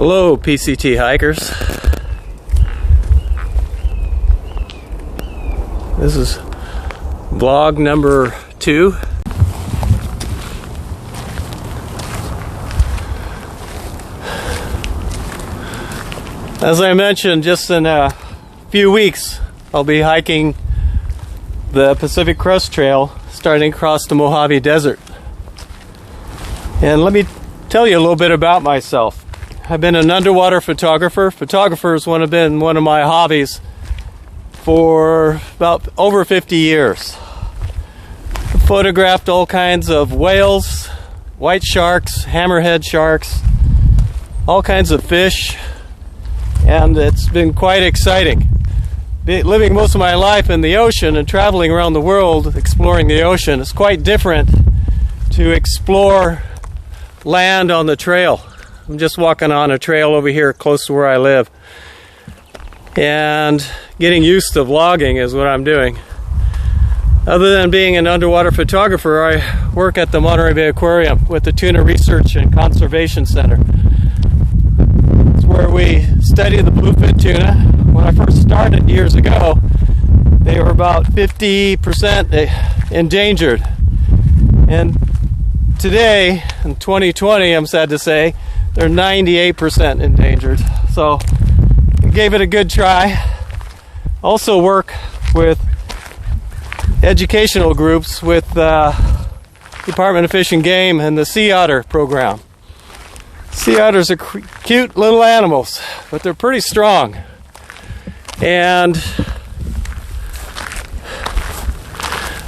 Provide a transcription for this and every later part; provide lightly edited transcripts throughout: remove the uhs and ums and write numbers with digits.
Hello, PCT hikers. This is vlog number 2. As I mentioned, just in a few weeks, I'll be hiking the Pacific Crest Trail starting across the Mojave Desert. And let me tell you a little bit about myself. I've been an underwater photographer. Photography has been one of my hobbies for about over 50 years. I've photographed all kinds of whales, white sharks, hammerhead sharks, all kinds of fish, and it's been quite exciting. Living most of my life in the ocean and traveling around the world exploring the ocean is quite different to explore land on the trail. I'm just walking on a trail over here close to where I live, and getting used to vlogging is what I'm doing. Other than being an underwater photographer, I work at the Monterey Bay Aquarium with the Tuna Research and Conservation Center. It's where we study the bluefin tuna. When I first started years ago, they were about 50% endangered. And today, in 2020, I'm sad to say, they're 98% endangered. So I gave it a good try. Also work with educational groups with Department of Fish and Game and the Sea Otter program. Sea otters are cute little animals, but they're pretty strong. And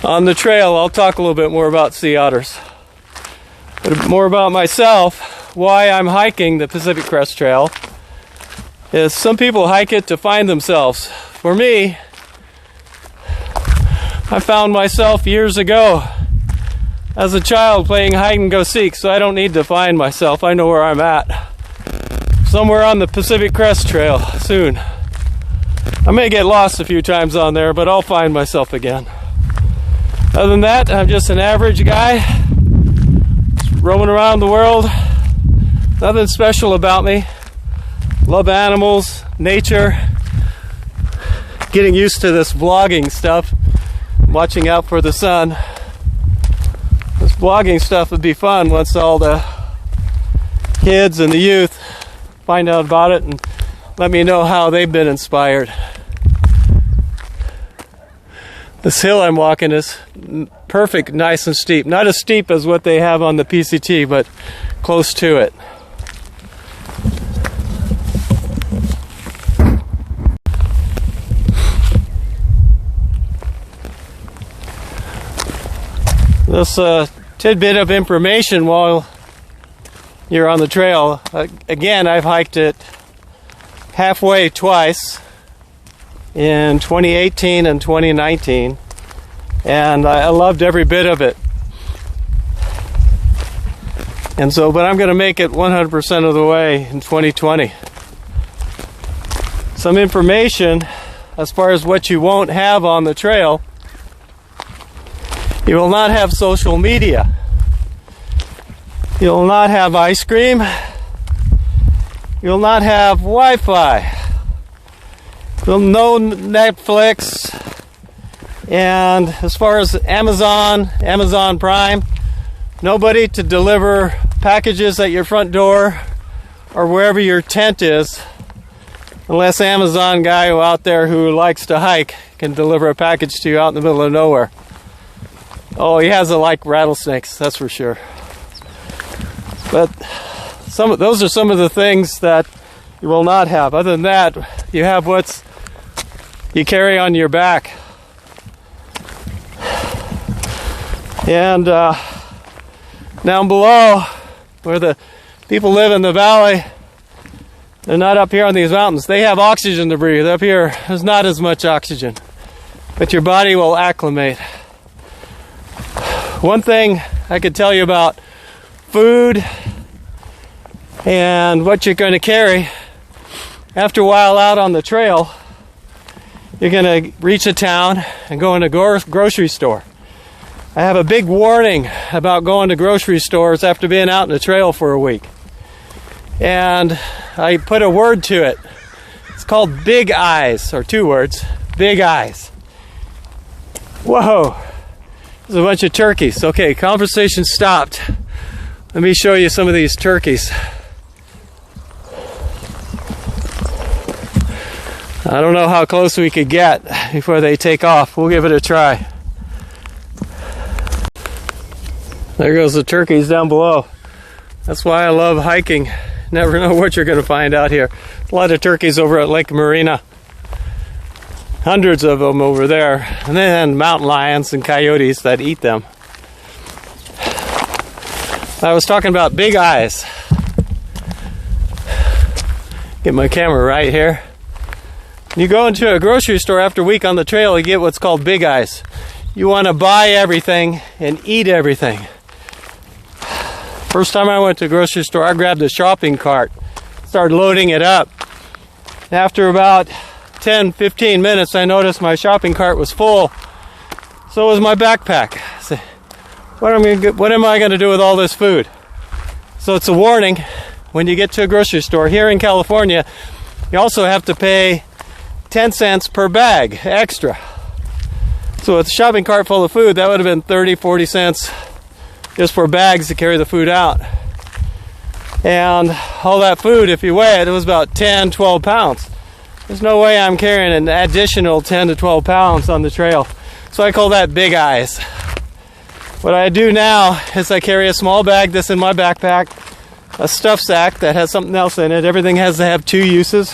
on the trail, I'll talk a little bit more about sea otters. But more about myself. Why I'm hiking the Pacific Crest Trail is some people hike it to find themselves. For me, I found myself years ago as a child playing hide and go seek, so I don't need to find myself. I know where I'm at. Somewhere on the Pacific Crest Trail soon. I may get lost a few times on there, but I'll find myself again. Other than that, I'm just an average guy roaming around the world. Nothing special about me. Love animals, nature, getting used to this vlogging stuff, watching out for the sun. This vlogging stuff would be fun once all the kids and the youth find out about it and let me know how they've been inspired. This hill I'm walking is perfect, nice and steep. Not as steep as what they have on the PCT, but close to it. This tidbit of information while you're on the trail. Again, I've hiked it halfway twice in 2018 and 2019, and I loved every bit of it. And so, but I'm going to make it 100% of the way in 2020. Some information as far as what you won't have on the trail. You will not have social media. You will not have ice cream. You will not have Wi-Fi. No Netflix. And as far as Amazon Prime, nobody to deliver packages at your front door or wherever your tent is, unless Amazon guy out there who likes to hike can deliver a package to you out in the middle of nowhere. Oh, he has like rattlesnakes, that's for sure. But those are some of the things that you will not have. Other than that, you have what you carry on your back. And down below, where the people live in the valley, they're not up here on these mountains. They have oxygen to breathe. Up here, there's not as much oxygen. But your body will acclimate. One thing I could tell you about food and what you're going to carry, after a while out on the trail, you're going to reach a town and go in a grocery store. I have a big warning about going to grocery stores after being out in the trail for a week. and I put a word to it. It's called Big Eyes, or 2 words, Big Eyes. Whoa, there's a bunch of turkeys. Okay, conversation stopped. Let me show you some of these turkeys. I don't know how close we could get before they take off. We'll give it a try. There goes the turkeys down below. That's why I love hiking. Never know what you're going to find out here. A lot of turkeys over at Lake Marina. Hundreds of them over there. And then mountain lions and coyotes that eat them. I was talking about big eyes. Get my camera right here. You go into a grocery store after a week on the trail, you get what's called big eyes. You want to buy everything and eat everything. First time I went to a grocery store, I grabbed a shopping cart, started loading it up. After about 10-15 minutes, I noticed my shopping cart was full. So was my backpack. I said, what am I going to do with all this food? So it's a warning when you get to a grocery store. Here in California, you also have to pay 10 cents per bag extra. So with a shopping cart full of food, that would have been 30-40 cents just for bags to carry the food out. And all that food, if you weigh it, it was about 10-12 pounds. There's no way I'm carrying an additional 10 to 12 pounds on the trail. So I call that big eyes. What I do now is I carry a small bag that's in my backpack, a stuff sack that has something else in it. Everything has to have 2 uses.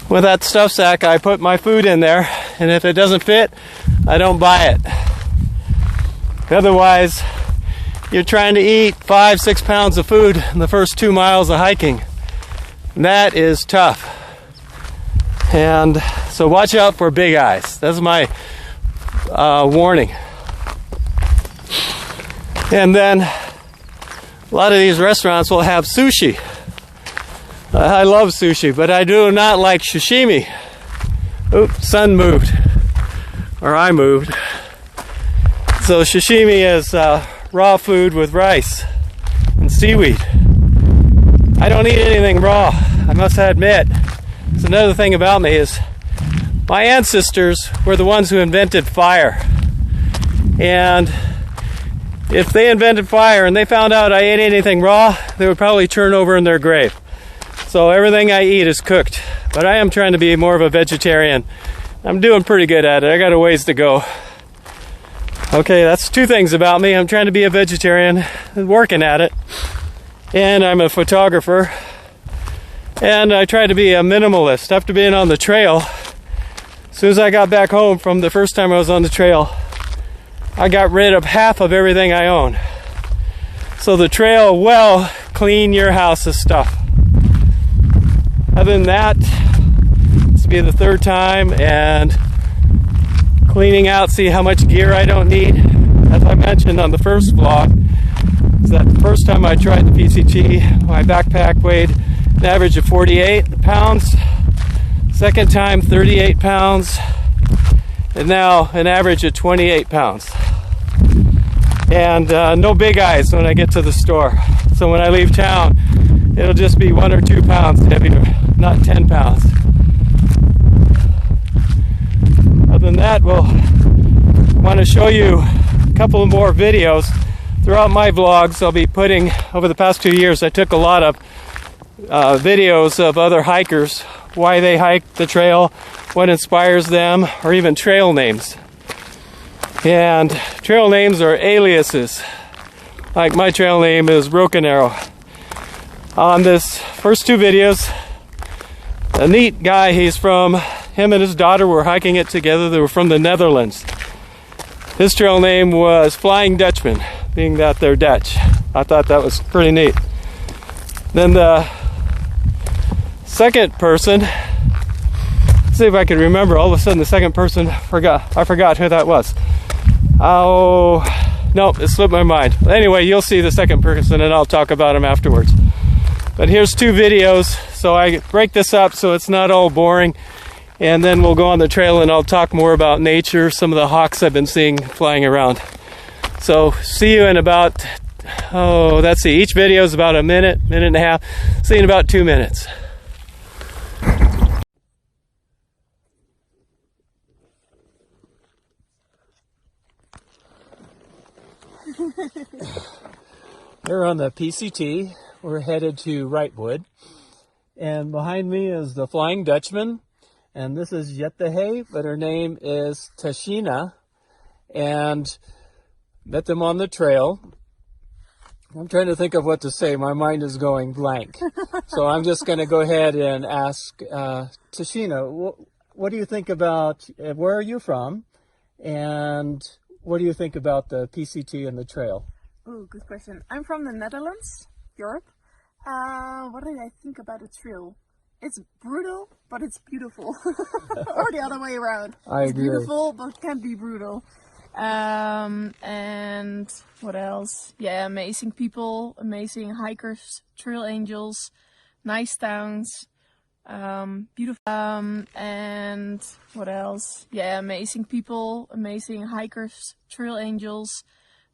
With that stuff sack, I put my food in there, and if it doesn't fit, I don't buy it. Otherwise, you're trying to eat 5-6 pounds of food in the first 2 miles of hiking. And that is tough. And so watch out for big eyes. That's my warning. And then a lot of these restaurants will have sushi. I love sushi, but I do not like sashimi. Oops, sun moved. Or I moved. So sashimi is raw food with rice and seaweed. I don't eat anything raw, I must admit. So another thing about me is my ancestors were the ones who invented fire. And if they invented fire and they found out I ate anything raw, they would probably turn over in their grave. So everything I eat is cooked. But I am trying to be more of a vegetarian. I'm doing pretty good at it. I got a ways to go. Okay, that's 2 things about me. I'm trying to be a vegetarian, working at it. And I'm a photographer. And I try to be a minimalist. After being on the trail, as soon as I got back home from the first time I was on the trail, I got rid of half of everything I own. So the trail will clean your house of stuff. Other than that, this will be the 3rd time, and cleaning out, see how much gear I don't need. As I mentioned on the first vlog, is that the first time I tried the PCT, my backpack weighed an average of 48 pounds. Second time, 38 pounds. And now an average of 28 pounds. And no big eyes when I get to the store. So when I leave town, it'll just be 1 or 2 pounds heavier, not 10 pounds. Other than that, we'll want to show you a couple of more videos. Throughout my vlogs, I'll be putting, over the past 2 years, I took a lot of videos of other hikers, why they hike the trail, what inspires them, or even trail names. And trail names are aliases. Like my trail name is BrokenArrow. On this first 2 videos, a neat guy, him and his daughter were hiking it together. They were from the Netherlands. His trail name was Flying Dutchman, being that they're Dutch. I thought that was pretty neat. Then the second person, let's see if I can remember. All of a sudden the second person, I forgot who that was. Oh, nope, it slipped my mind. Anyway, you'll see the second person and I'll talk about him afterwards. But here's 2 videos, so I break this up so it's not all boring. And then we'll go on the trail and I'll talk more about nature, some of the hawks I've been seeing flying around. So see you in about oh, let's see, each video is about a minute, minute and a half. See you in about 2 minutes. We're on the PCT. We're headed to Wrightwood. And behind me is the Flying Dutchman. And this is Yettehe, but her name is Tashina. And met them on the trail. I'm trying to think of what to say. My mind is going blank. So I'm just going to go ahead and ask Tashina, what do you think about, where are you from? And what do you think about the PCT and the trail? Oh, good question. I'm from the Netherlands, Europe. What did I think about the trail? It's brutal, but it's beautiful. Or the other way around. I agree. It's beautiful, but can be brutal. And what else? Yeah, amazing people, amazing hikers, trail angels, nice towns, beautiful. And what else? Yeah, amazing people, amazing hikers, trail angels,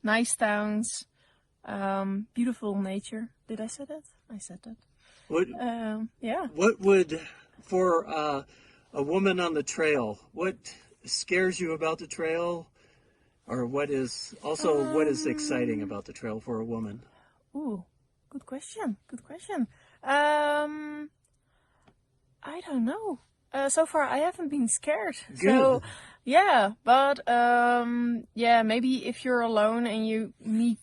nice towns, beautiful nature. Did I say that? I said that. Yeah. What would, for a woman on the trail, what scares you about the trail? Or what is exciting about the trail for a woman? Ooh, good question. Good question. I don't know. So far I haven't been scared. Good. So yeah, but yeah, maybe if you're alone and you meet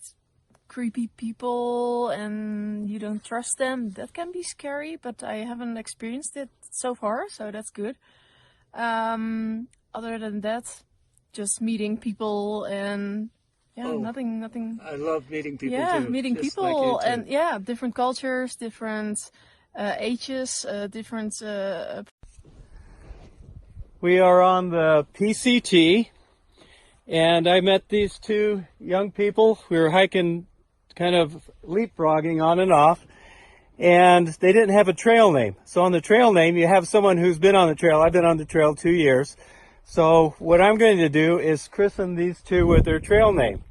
creepy people and you don't trust them, that can be scary, but I haven't experienced it so far, so that's good. Other than that, just meeting people and yeah, nothing. I love meeting people too. Yeah, meeting just people like you and yeah, different cultures, different ages, different. We are on the PCT, and I met these two young people. We were hiking, kind of leapfrogging on and off, and they didn't have a trail name. So on the trail name, you have someone who's been on the trail. I've been on the trail 2 years. So what I'm going to do is christen these two with their trail name.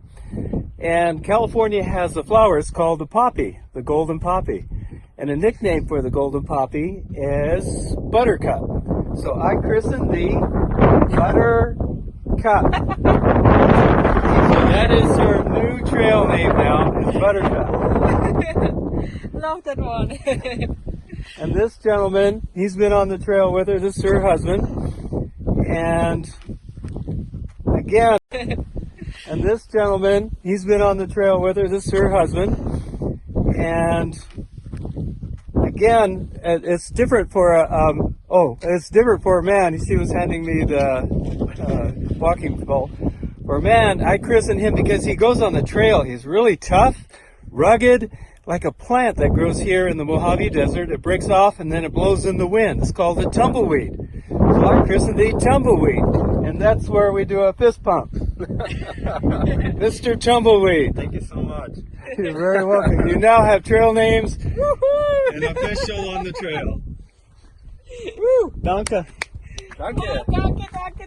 And California has a flower, it's called the poppy, the golden poppy. And a nickname for the golden poppy is Buttercup. So I christened the Buttercup. So that is her new trail name now, is Buttercup. Love that one. And this gentleman, he's been on the trail with her, this is her husband. And again, and this gentleman, he's been on the trail with her. This is her husband. And again, it's different for a it's different for a man. She was handing me the walking pole. For a man, I christened him because he goes on the trail. He's really tough, rugged, like a plant that grows here in the Mojave Desert. It breaks off and then it blows in the wind. It's called a tumbleweed. So I christened the Tumbleweed, and that's where we do a fist pump. Mr. Tumbleweed. Thank you so much. You're very welcome. You now have trail names and official on the trail. Woo! Danke. Danke.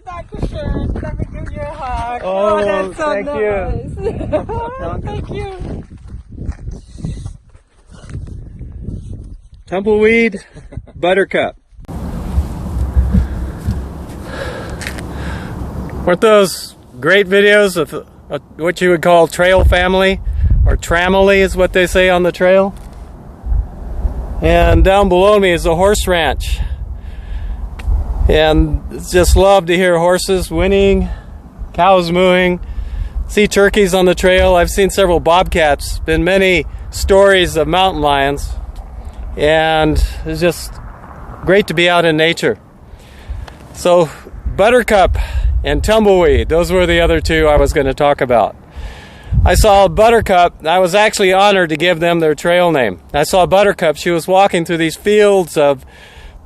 Danke schön. Let me give you a hug. Oh, that's so thank nice. you. Thank you. Tumbleweed, Buttercup. Weren't those great videos of what you would call trail family, or tramily is what they say on the trail? And down below me is a horse ranch. And just love to hear horses whinnying, cows mooing, see turkeys on the trail. I've seen several bobcats, been many stories of mountain lions. And it's just great to be out in nature. So Buttercup and Tumbleweed, those were the other two I was going to talk about. I saw Buttercup. I was actually honored to give them their trail name. I saw Buttercup. She was walking through these fields of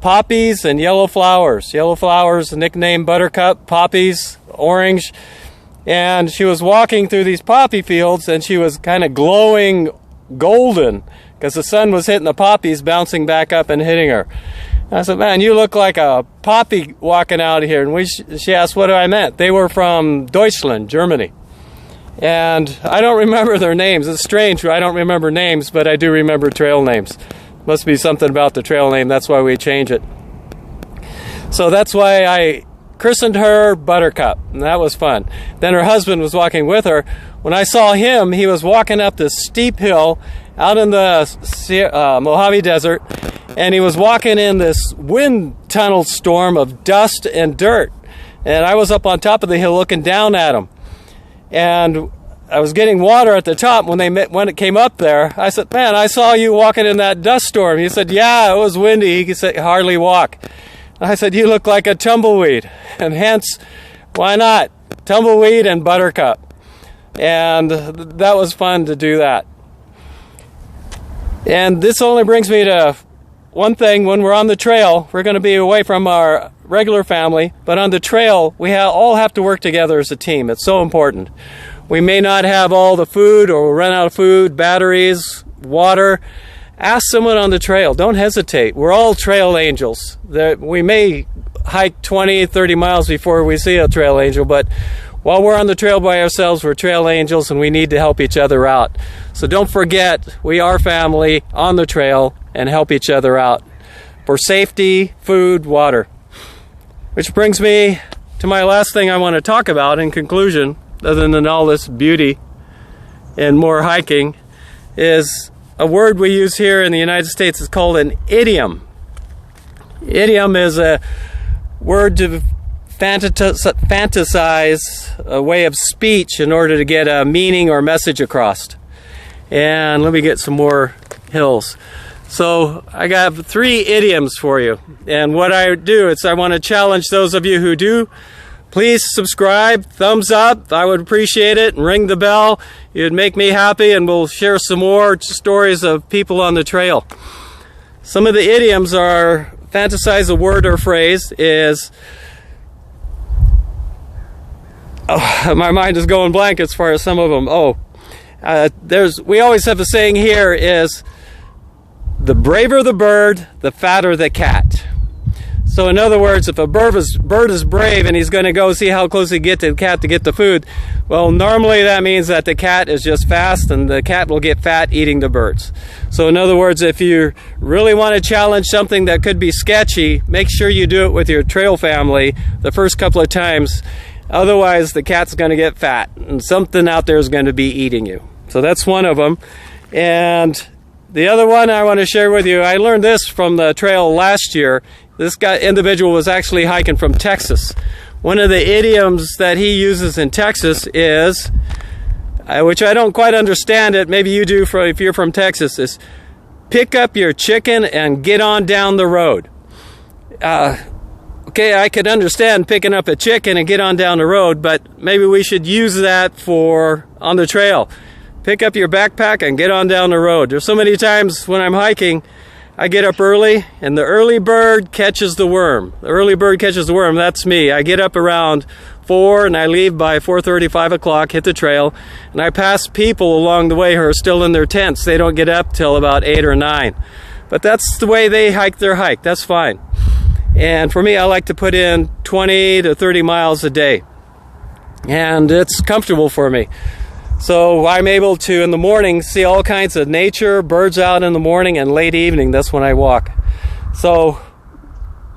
poppies and yellow flowers. Yellow flowers, nicknamed Buttercup, poppies, orange. And she was walking through these poppy fields, and she was kind of glowing golden because the sun was hitting the poppies, bouncing back up and hitting her. I said, man, you look like a poppy walking out of here. And she asked what I meant. They were from Deutschland, Germany. And I don't remember their names. It's strange, I don't remember names, but I do remember trail names. Must be something about the trail name, that's why we change it. So that's why I christened her Buttercup, and that was fun. Then her husband was walking with her. When I saw him, he was walking up this steep hill out in the Mojave Desert, and he was walking in this wind tunnel storm of dust and dirt. And I was up on top of the hill looking down at him. And I was getting water at the top when it came up there. I said, "Man, I saw you walking in that dust storm." He said, "Yeah, it was windy." He could hardly walk. I said, "You look like a tumbleweed." And hence, why not? Tumbleweed and Buttercup. And that was fun to do that. And this only brings me to one thing. When we're on the trail, we're going to be away from our regular family, but on the trail, we all have to work together as a team. It's so important. We may not have all the food, or we'll run out of food, batteries, water. Ask someone on the trail. Don't hesitate. We're all trail angels. We may hike 20, 30 miles before we see a trail angel, but while we're on the trail by ourselves, we're trail angels, and we need to help each other out. So don't forget, we are family on the trail, and help each other out for safety, food, water. Which brings me to my last thing I want to talk about in conclusion, other than all this beauty and more hiking, is a word we use here in the United States. Is called an idiom. Idiom is a word to fantasize a way of speech in order to get a meaning or message across. And let me get some more hills. So I got 3 idioms for you. And what I do is I want to challenge those of you who do. Please subscribe, thumbs up, I would appreciate it, and ring the bell. It'd make me happy, and we'll share some more stories of people on the trail. Some of the idioms are, fantasize a word or phrase is, my mind is going blank as far as some of them. We always have a saying here is, the braver the bird, the fatter the cat. So in other words, if a bird is brave and he's going to go see how close he get to the cat to get the food, well, normally that means that the cat is just fast, and the cat will get fat eating the birds. So in other words, if you really want to challenge something that could be sketchy, make sure you do it with your trail family the first couple of times. Otherwise, the cat's going to get fat, and something out there is going to be eating you. So that's one of them. And the other one I want to share with you, I learned this from the trail last year. This individual was actually hiking from Texas. One of the idioms that he uses in Texas is, which I don't quite understand it, maybe you do if you're from Texas, is pick up your chicken and get on down the road. Okay, I could understand picking up a chicken and get on down the road, but maybe we should use that for on the trail. Pick up your backpack and get on down the road. There's so many times when I'm hiking, I get up early, and the early bird catches the worm. The early bird catches the worm, that's me. I get up around 4, and I leave by 4:30, 5 o'clock, hit the trail, and I pass people along the way who are still in their tents. They don't get up till about 8 or 9. But that's the way they hike their hike. That's fine. And for me, I like to put in 20 to 30 miles a day. And it's comfortable for me. So I'm able to, in the morning, see all kinds of nature, birds out in the morning, and late evening, that's when I walk. So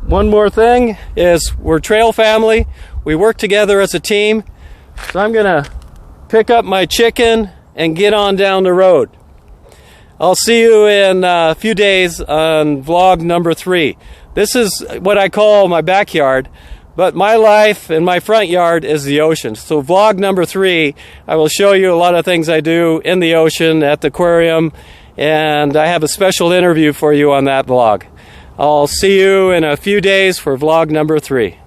one more thing is we're trail family. We work together as a team. So I'm going to pick up my chicken and get on down the road. I'll see you in a few days on vlog number 3. This is what I call my backyard. But my life in my front yard is the ocean. So vlog number 3, I will show you a lot of things I do in the ocean, at the aquarium, and I have a special interview for you on that vlog. I'll see you in a few days for vlog number 3.